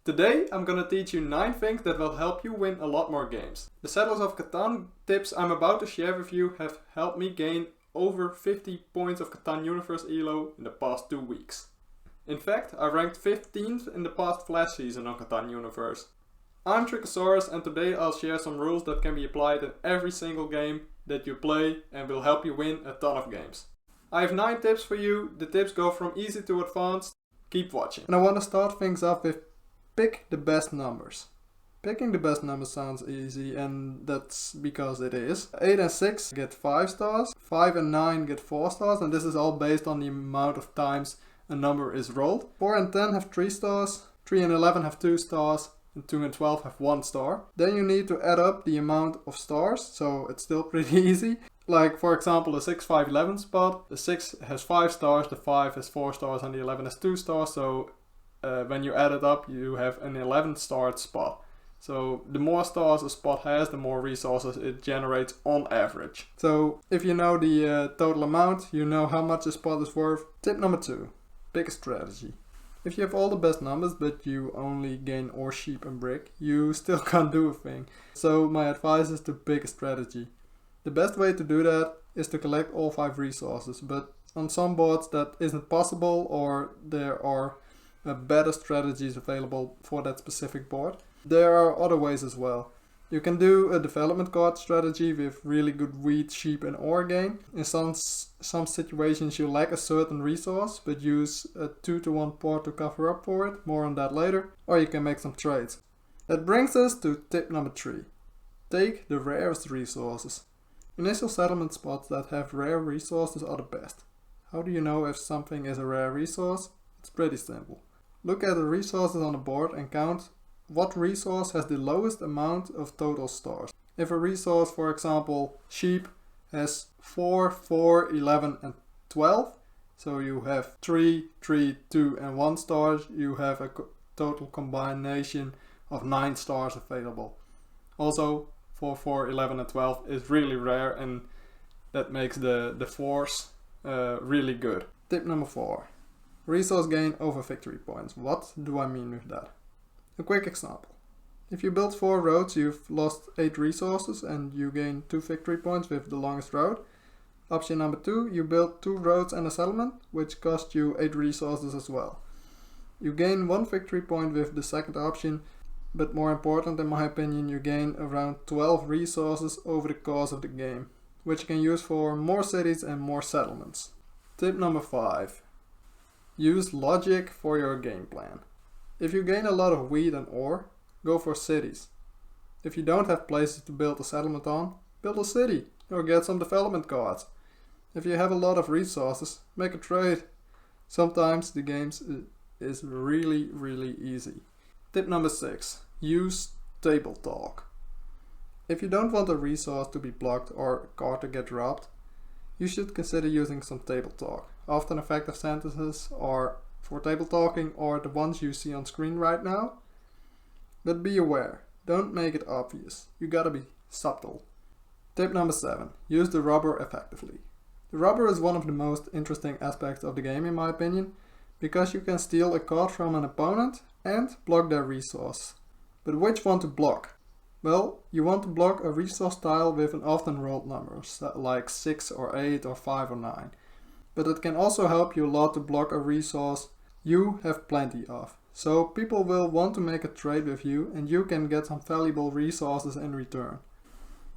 Today I'm gonna teach you 9 things that will help you win a lot more games. The Settlers of Catan tips I'm about to share with you have helped me gain over 50 points of Catan Universe Elo in the past 2 weeks. In fact, I ranked 15th in the past Flash season on Catan Universe. I'm Trickosaurus and today I'll share some rules that can be applied in every single game that you play and will help you win a ton of games. I have 9 tips for you. The tips go from easy to advanced. Keep watching. And I want to start things off with pick the best numbers. Picking the best numbers sounds easy, and that's because it is. 8 and 6 get 5 stars, 5 and 9 get 4 stars, and this is all based on the amount of times a number is rolled. 4 and 10 have 3 stars, 3 and 11 have 2 stars, and 2 and 12 have 1 star. Then you need to add up the amount of stars, so it's still pretty easy. Like for example, the 6, 5, 11 spot, the 6 has 5 stars, the 5 has 4 stars, and the 11 has 2 stars, so when you add it up, you have an 11 starred spot. So the more stars a spot has, the more resources it generates on average. So if you know the total amount, you know how much a spot is worth. Tip number 2, pick a strategy. If you have all the best numbers but you only gain ore, sheep and brick, you still can't do a thing. So my advice is to pick a strategy. The best way to do that is to collect all 5 resources, but on some boards that isn't possible, or there are better strategies available for that specific board. There are other ways as well. You can do a development card strategy with really good wheat, sheep and ore gain. In some situations you lack a certain resource but use a 2-to-1 port to cover up for it, more on that later, or you can make some trades. That brings us to tip number 3. Take the rarest resources. Initial settlement spots that have rare resources are the best. How do you know if something is a rare resource? It's pretty simple. Look at the resources on the board and count what resource has the lowest amount of total stars. If a resource, for example, sheep, has 4, 4, 11 and 12, so you have 3, 3, 2 and 1 stars, you have a total combination of 9 stars available. Also, 4, 4, 11 and 12 is really rare, and that makes the 4s really good. Tip number 4. Resource gain over victory points. What do I mean with that? A quick example. If you build 4 roads, you've lost 8 resources and you gain 2 victory points with the longest road. Option number 2, you build 2 roads and a settlement, which cost you 8 resources as well. You gain 1 victory point with the second option, but more important in my opinion, you gain around 12 resources over the course of the game, which you can use for more cities and more settlements. Tip number 5. Use logic for your game plan. If you gain a lot of wheat and ore, go for cities. If you don't have places to build a settlement on, build a city or get some development cards. If you have a lot of resources, make a trade. Sometimes the game is really easy. Tip number 6. Use table talk. If you don't want a resource to be blocked or a card to get dropped, you should consider using some table talk. Often effective sentences are for table talking or the ones you see on screen right now. But be aware, don't make it obvious. You gotta be subtle. Tip number 7. Use the robber effectively. The robber is one of the most interesting aspects of the game in my opinion, because you can steal a card from an opponent and block their resource. But which one to block? Well, you want to block a resource tile with an often rolled number, like 6 or 8 or 5 or 9. But it can also help you a lot to block a resource you have plenty of. So people will want to make a trade with you and you can get some valuable resources in return.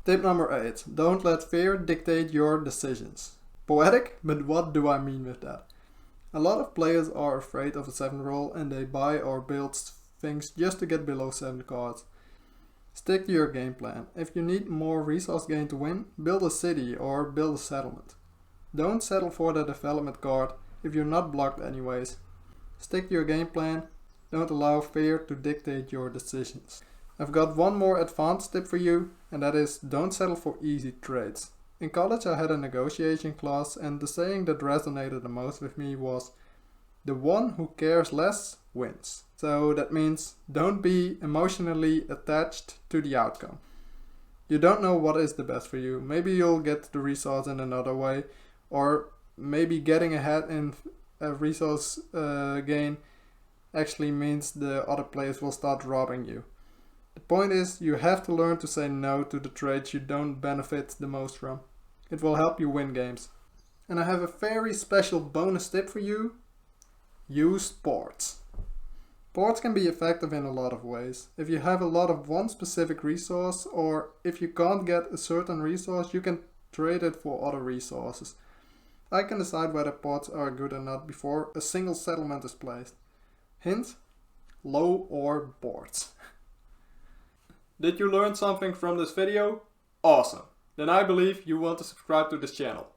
Tip number 8. Don't let fear dictate your decisions. Poetic, but what do I mean with that? A lot of players are afraid of a 7 roll and they buy or build things just to get below 7 cards. Stick to your game plan. If you need more resource gain to win, build a city or build a settlement. Don't settle for the development card if you're not blocked anyways. Stick to your game plan. Don't allow fear to dictate your decisions. I've got one more advanced tip for you, and that is don't settle for easy trades. In college I had a negotiation class and the saying that resonated the most with me was, the one who cares less wins. So that means don't be emotionally attached to the outcome. You don't know what is the best for you. Maybe you'll get the resource in another way, or maybe getting ahead in a resource gain actually means the other players will start robbing you. The point is, you have to learn to say no to the trades you don't benefit the most from. It will help you win games. And I have a very special bonus tip for you. Use boards. Boards can be effective in a lot of ways. If you have a lot of one specific resource, or if you can't get a certain resource, you can trade it for other resources. I can decide whether boards are good or not before a single settlement is placed. Hint: low ore boards. Did you learn something from this video? Awesome! Then I believe you want to subscribe to this channel.